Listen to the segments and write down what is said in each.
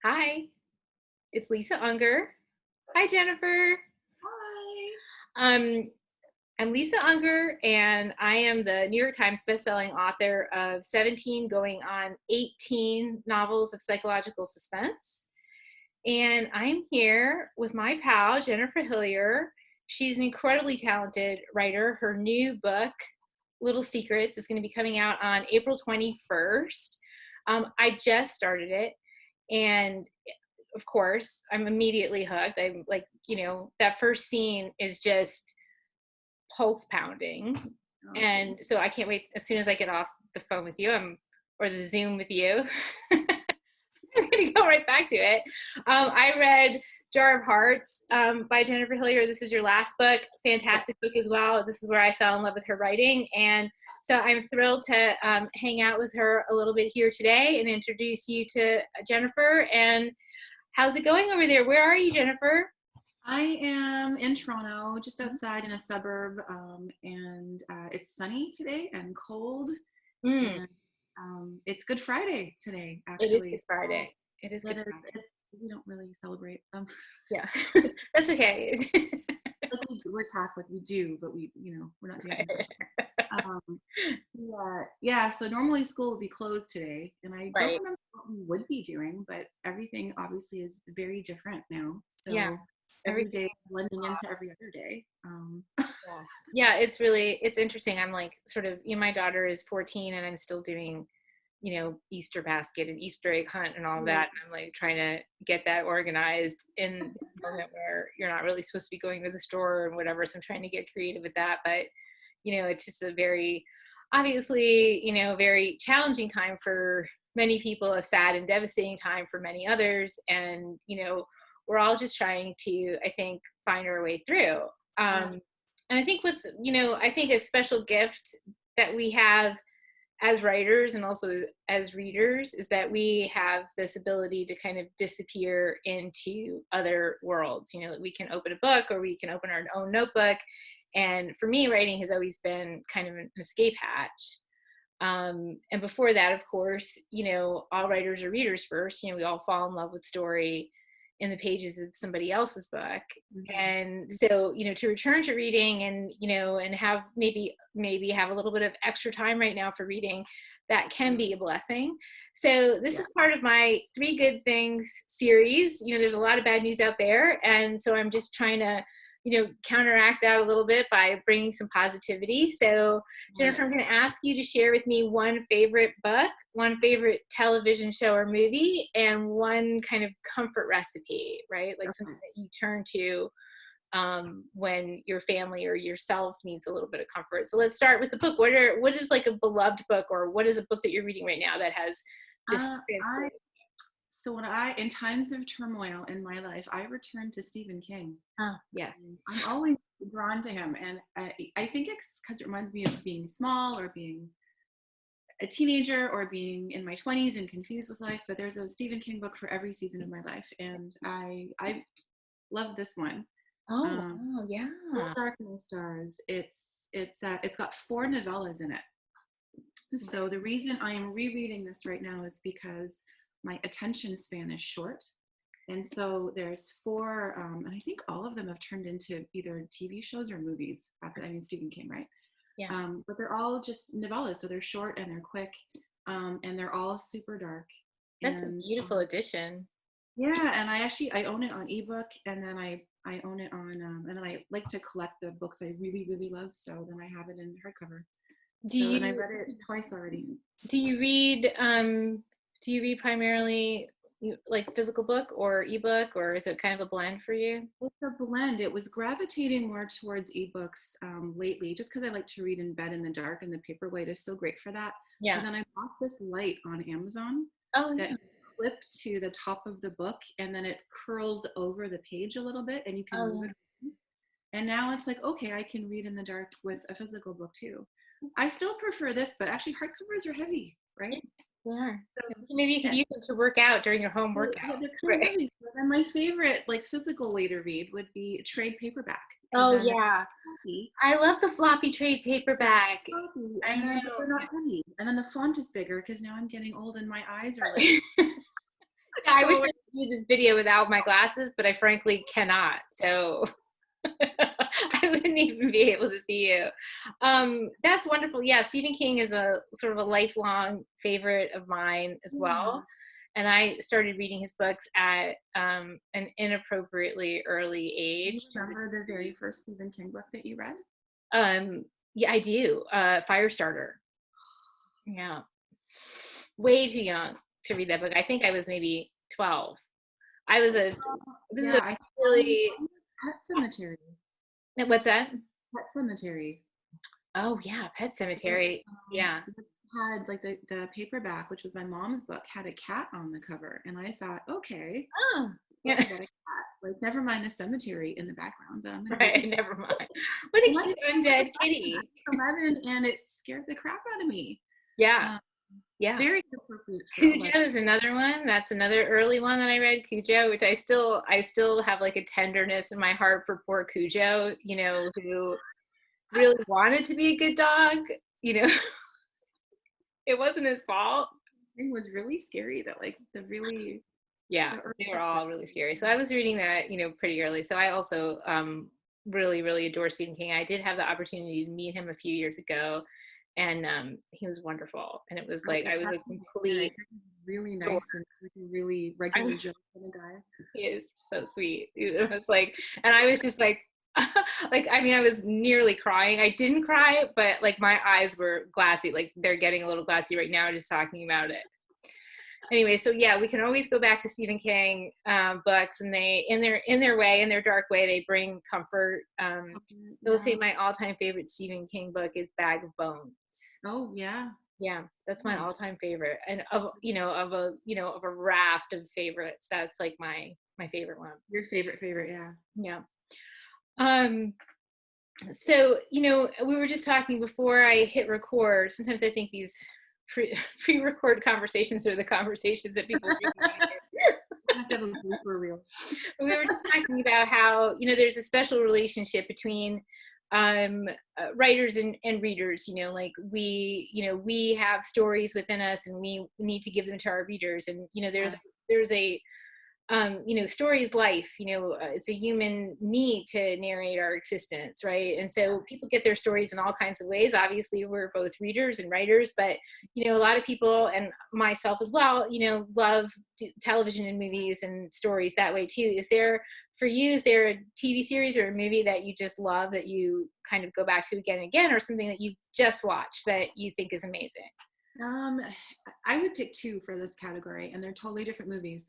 Hi, it's Lisa Unger. Hi, Jennifer. Hi. Um, I'm Lisa Unger, and I am the New York Times bestselling author of 17 going on 18 novels of psychological suspense. And I'm here with my pal, Jennifer Hillier. She's an incredibly talented writer. Her new book, Little Secrets, is going to be coming out on April 21st. I just started it, and of course, I'm immediately hooked. I'm like, that first scene is just pulse pounding. Oh, And so I can't wait as soon as I get off the phone with you, or the Zoom with you. I'm going to go right back to it. I read Jar of Hearts by Jennifer Hillier. This is your last book. Fantastic book as well. This is where I fell in love with her writing. And so I'm thrilled to hang out with her a little bit here today and introduce you to Jennifer. And how's it going over there? Where are you, Jennifer? I am in Toronto, just outside in a suburb, and it's sunny today and cold, Mm, and it's Good Friday today, it is actually. Good Friday. It is That Good is, Friday. we don't really celebrate. Yeah, that's okay. Like we're Catholic, we do, but we're not doing anything Right. special. Um, yeah. So normally school would be closed today, and I don't Right. remember what we would be doing, but everything obviously is very different now. Yeah. So every Everything. day is blending into every other day. Yeah. Yeah, it's interesting. I'm like sort of, my daughter is 14 and I'm still doing, Easter basket and Easter egg hunt and all Right. that. And I'm like trying to get that organized in this moment where you're not really supposed to be going to the store and whatever. So I'm trying to get creative with that. But, it's just a very, obviously, very challenging time for many people, a sad and devastating time for many others. And, we're all just trying to, I think, find our way through. Yeah. Um, and I think I think a special gift that we have as writers and also as readers is that we have this ability to kind of disappear into other worlds. We can open a book or we can open our own notebook. And for me, writing has always been kind of an escape hatch. And before that, of course, all writers are readers first. We all fall in love with story in the pages of somebody else's book. Mhm. And so, to return to reading and, and have maybe have a little bit of extra time right now for reading, that can be a blessing. So this Yeah. is part of my Three Good Things series. There's a lot of bad news out there. And so I'm just trying to, counteract that a little bit by bringing some positivity. So Right. Jennifer, I'm going to ask you to share with me one favorite book, one favorite television show or movie, and one kind of comfort recipe, right? Like something Okay. that you turn to when your family or yourself needs a little bit of comfort. So let's start with the book. What is like a beloved book, or what is a book that you're reading right now that has just I transported? so in times of turmoil in my life, I return to Stephen King. Oh, yes. I'm always drawn to him, and I think it's because it reminds me of being small or being a teenager or being in my 20s and confused with life. But there's a Stephen King book for every season of my life, and I love this one. Oh, Um, wow, yeah. Full Darkening Stars. It's got four novellas in it. So the reason I am rereading this right now is because my attention span is short. And so there's four, and I think all of them have turned into either TV shows or movies. I mean, Stephen King, right? Yeah, But they're all just novellas. So they're short and they're quick, and they're all super dark. that's a And beautiful addition. yeah, and I own it on ebook, and then I own it on, and then I like to collect the books I really, really love. So then I have it in hardcover. Do So, and I you read it twice already. do you read do you read primarily like physical book or ebook, or is it kind of a blend for you? It's a blend. It was gravitating more towards ebooks lately, just because I like to read in bed in the dark, and the paperweight is so great for that. But Yeah. then I bought this light on Amazon Oh that yeah. you clip to the top of the book, and then it curls over the page a little bit, and you can Oh move yeah. it. And now it's like, okay, I can read in the dark with a physical book too. I still prefer this, but actually hardcovers are heavy, right? Yeah, they are. So Maybe you could yeah, use them to work out during your home yeah, workout. they're kind of Right. heavy. And my favorite like physical way to read would be a trade paperback, because Oh then it's yeah. heavy. I love the floppy trade They're paperback. copy, I and then but know. they're not heavy, and then the font is bigger because now I'm getting old and my eyes are like Yeah, I wish going. do this video without my glasses, but I frankly cannot. So I wouldn't even be able to see you. That's wonderful. Yeah, Stephen King is a sort of a lifelong favorite of mine as Yeah. well. And I started reading his books at an inappropriately early Do you age. remember the very first Stephen King book that you read? Yeah, I do. Firestarter. Yeah. Way too young to read that book. I think I was maybe 12. I was a, this is Yeah, a I really, mine Pet Cemetery. what's that? Pet Cemetery. Oh yeah, Pet It's, Sematary. Yeah. it had like the paperback, which was my mom's book, had a cat on the cover, and I thought, okay, Oh, book yeah. about a cat. Like, never mind the cemetery in the background, but I'm gonna read Right. this. Never mind. What a And I cute undead kitty. was 11, and it scared the crap out of me. Yeah. Um, Yeah. Very appropriate for Cujo 11. is another one. That's another early one that I read, Cujo, which I still have like a tenderness in my heart for poor Cujo, who really wanted to be a good dog. You know, it wasn't his fault. It was really scary that like Yeah, the they were early all really scary. So I was reading that, pretty early. So I also really, really adore Stephen King. I did have the opportunity to meet him a few years ago, and he was wonderful. And it was like I was a complete really dork. nice and like a really regular Joe kind of guy. He is so sweet. It was like, and I was just like, like, I mean, I was nearly crying. I didn't cry, but like my eyes were glassy. Like they're getting a little glassy right now just talking about it. Anyway, so yeah, we can always go back to Stephen King books, and they, in their dark way, they bring comfort. I will say Yeah. my all-time favorite Stephen King book is Bag of Bones. Oh yeah. Yeah, that's my Yeah. all-time favorite, and of a raft of favorites, that's like my favorite one. Your favorite, yeah. Yeah. Um, so, we were just talking before I hit record. Sometimes I think these pre-record conversations are the conversations that people really want to hear. I have to have a blooper reel. We were just talking about how, there's a special relationship between writers and readers. Like we have stories within us, and we need to give them to our readers. And, Yeah. there's a story is life. It's a human need to narrate our existence, right? And so people get their stories in all kinds of ways. Obviously, we're both readers and writers, but a lot of people, and myself as well, love television and movies and stories that way too. Is there a TV series or a movie that you just love, that you kind of go back to again and again, or something that you just watched that you think is amazing? Um, I would pick two for this category, and they're totally different movies.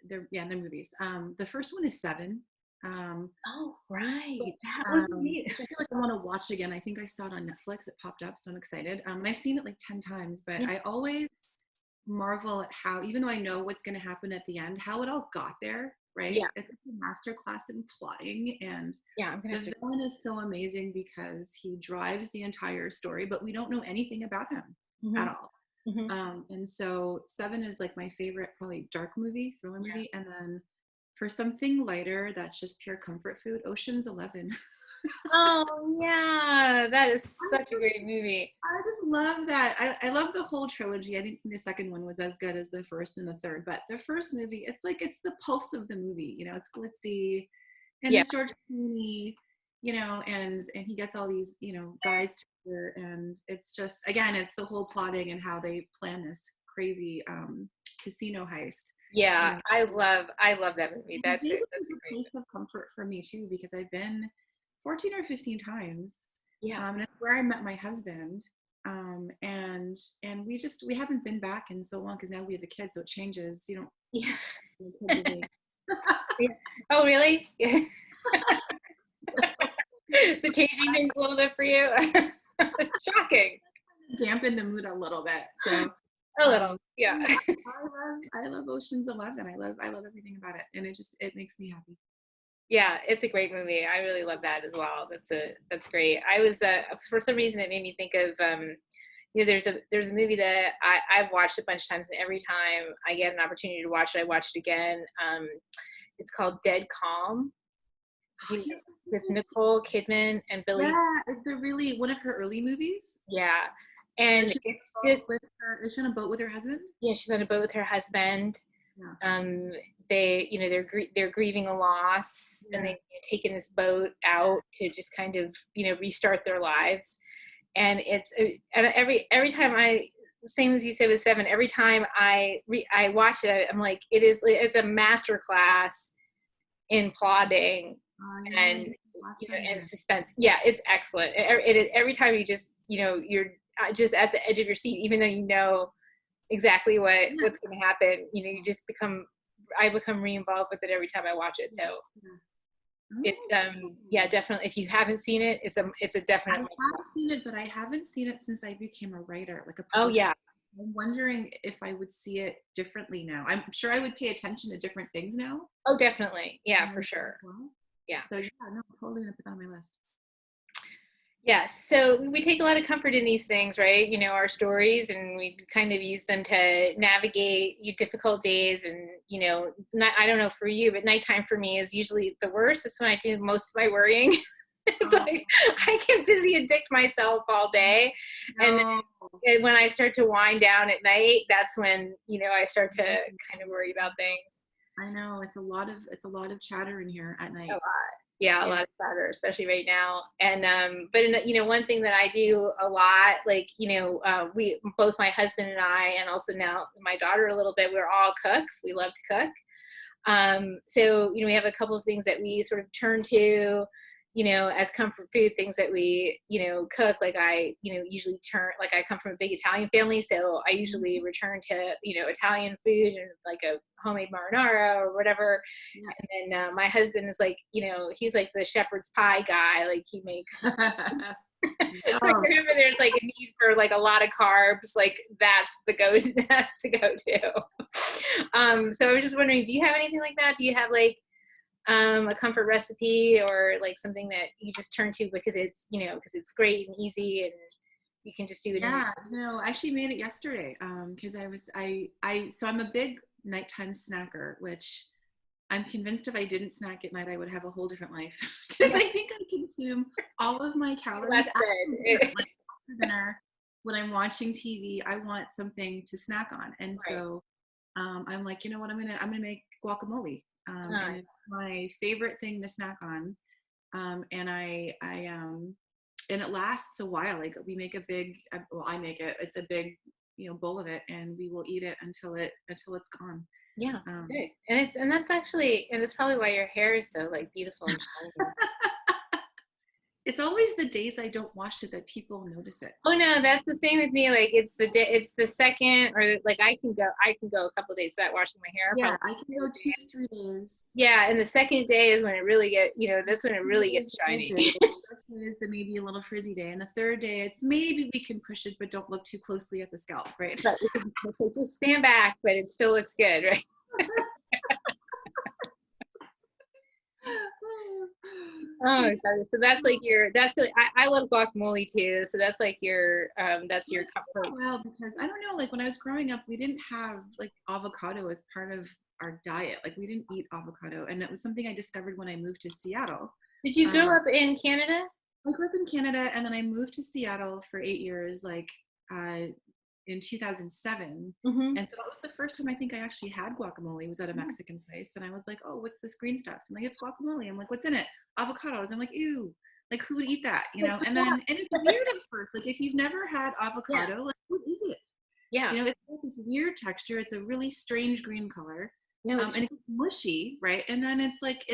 They're movies. The first one is Seven. Oh, right. Which, That would be. which I feel like I want to watch again. I think I saw it on Netflix. It popped up, so I'm excited. And I've seen it like 10 times, but Yeah. I always marvel at how, even though I know what's going to happen at the end, how it all got there, right? Yeah. It's like a masterclass in plotting, and Yeah, I'm gonna have the to. villain is so amazing because he drives the entire story, but we don't know anything about him at Mhm. all. Mhm. And so Seven is like my favorite, probably dark movie, thriller Yeah. movie. And then for something lighter, that's just pure comfort food, Ocean's 11. Oh yeah, that is I such a just, great movie. I just love that. I love the whole trilogy. I think the second one was as good as the first and the third, but the first movie, it's like it's the pulse of the movie. It's glitzy, and Yeah. it's George Clooney, and he gets all these guys together, and it's just, again, it's the whole plotting and how they plan this crazy casino heist. Yeah, You know, I love that movie. and That's it. Vegas That's is a a great place of comfort for me too, because I've been 14 or 15 times, movie. Yeah. and it's where I met my husband. And we haven't been back in so long, because now we have a kid, so it changes. You don't Yeah. kids are big. Yeah. Oh, really? Yeah. So changing things a little bit for you? It's shocking. Dampen the mood a little bit. So A little. Yeah. yeah, I love Ocean's 11. I love everything about it, and it makes me happy. Yeah, it's a great movie. I really love that as well. That's great. I was for some reason it made me think of there's a movie that I've watched a bunch of times, and every time I get an opportunity to watch it, I watch it again. It's called Dead Calm. Do you know, with Nicole Kidman and Billy? Yeah, it's a really one of her early movies. Yeah, and Is she it's just, is she on a boat with her husband? yeah, she's on a boat with her husband, Yeah. They, they're grieving a loss, and Yeah. they've taken this boat out to just kind of, restart their lives. And and every time same as you said with Seven, every time I watch it, I'm like, it's a master class in plotting I and, need to watch that and again. suspense. Yeah, it's excellent. It is every time you just, you're just at the edge of your seat, even though you know exactly Yeah. what's going to happen. I become re-involved with it every time I watch it. So Yeah. it's Oh, yeah, cool. definitely. If you haven't seen it, it's a I definite have must-watch. seen it, but I haven't seen it since I became a writer, like a Oh published. yeah. I'm wondering if I would see it differently now. I'm sure I would pay attention to different things now. Oh, definitely. Yeah, for As sure. well. Yeah. So yeah, no, totally gonna put that on my list. Yes. So we take a lot of comfort in these things, right? Our stories, and we kind of use them to navigate difficult days. And, I don't know for you, but nighttime for me is usually the worst. It's when I do most of my worrying. It's Oh like I get busy addict myself all day. And no. then when I start to wind down at night, that's when, I start to kind of worry about things. I know it's a lot of chatter in here at A night. lot. Yeah, a Yeah. lot of chatter, especially right now. And but one thing that I do a lot, like we both, my husband and I, and also now my daughter a little bit, we're all cooks. We love to cook. So we have a couple of things that we sort of turn to, as comfort food, things that we cook. Like I usually like I come from a big Italian family, so I usually return to Italian food and like a homemade marinara or whatever. Yeah. And then my husband is like, he's like the shepherd's pie guy. Like he makes, it's like No. whenever there's like a need for like a lot of carbs, like that's the go. That's the go-to. So I was just wondering, do you have anything like that? Do you have like a comfort recipe, or like something that you just turn to because it's great and easy and you can just do it in your. Yeah, no, I actually made it yesterday. Because so I'm a big nighttime snacker, which I'm convinced if I didn't snack at night, I would have a whole different life. Because I think I consume all of my calories Less after dinner. than. Like after dinner, when I'm watching TV, I want something to snack on, and Right. so I'm like, you know what, I'm gonna make guacamole, and Uh, it's my favorite thing to snack on. And and it lasts a while. Like we make a big, well, I make it. It's a big, bowl of it, and we will eat it until it's gone. yeah. Um, Good. And that's probably why your hair is so like beautiful and shiny. it's always the days I don't wash it that people notice it. Oh no, that's the same with me. Like it's the second, or like I can go a couple of days without washing my hair. Yeah, Probably. I can go 2 3 days. Yeah, and the second day is when it really that's when it Two really days gets the shiny. good day. The first day is the maybe a little frizzy day, and the third day it's maybe we can push it, but don't look too closely at the scalp, right? But it's like, just stand back, but it still looks good, right? Oh, so that's like I love guacamole too. So that's like that's your It's been comfort. a while because I don't know, like when I was growing up, we didn't have like avocado as part of our diet. Like we didn't eat avocado, and it was something I discovered when I moved to Seattle. Did you grow Um, up in Canada? I grew up in Canada, and then I moved to Seattle for 8 years, like uh, in 2007. Mm-hmm. And so that was the first time I think I actually had guacamole. It was at a Mexican place, and I was like, "Oh, what's this green stuff?" I'm like, "It's guacamole." I'm like, "What's in it?" Avocados. I'm like, "Ew." Like who would eat that, and it's weird at first, like if you've never had Yeah, avocado, like what is it? yeah. It's got this weird texture. It's a really strange green color, No, it's and it's mushy, right? And then it's like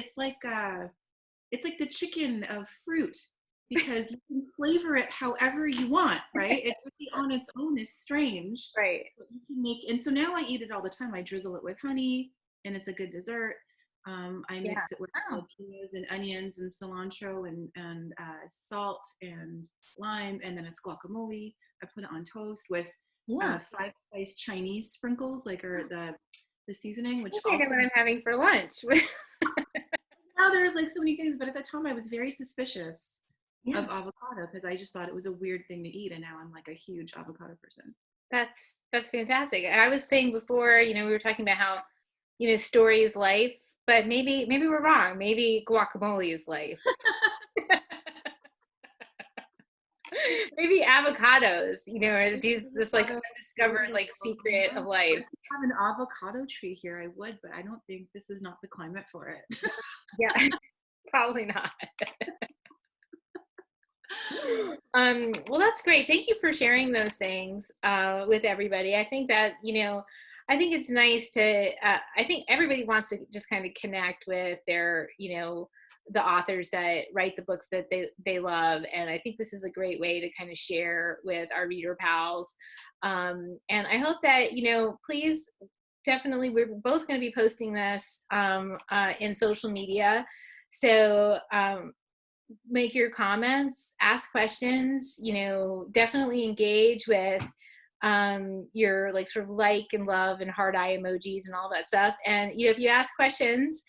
the chicken of fruit because you can flavor it however you want, right? It really on its own is strange, right. but you can make. And so now I eat it all the time. I drizzle it with honey, and it's a good dessert. I Yeah. mix it with Oh, jalapenos and onions and cilantro and salt and lime, and then it's guacamole. I put it on toast with yeah. 5 spice Chinese sprinkles, like or the seasoning, which I think I know also what I'm having for lunch. now there's like so many things, but at the time I was very suspicious of Yeah, avocado because I just thought it was a weird thing to eat, and now I'm like a huge avocado person. that's fantastic. And I was saying before, we were talking about how, story is life, but maybe we're wrong. Maybe guacamole is life. Maybe avocados, you know, or Maybe this like avocado undiscovered like secret of life. If I have an avocado tree here, I would, but I don't think this is not the climate for it. Yeah, probably not. Well, that's great. Thank you for sharing those things with everybody. I think that, you know, I think it's nice to, I think everybody wants to just kind of connect with their, you know, the authors that write the books that they love. And I think this is a great way to kind of share with our reader pals. And I hope that, you know, please definitely, we're both going to be posting this in social media. So make your comments, ask questions, you know, definitely engage with your like sort of like and love and heart eye emojis and all that stuff. And you know, if you ask questions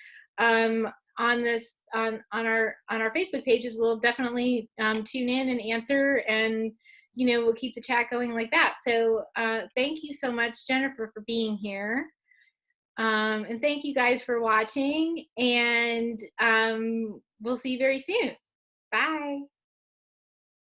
on this on our Facebook pages, we'll definitely tune in and answer, and you know, we'll keep the chat going like that. So thank you so much, Jennifer, for being here. And thank you guys for watching, and we'll see you very soon. Bye.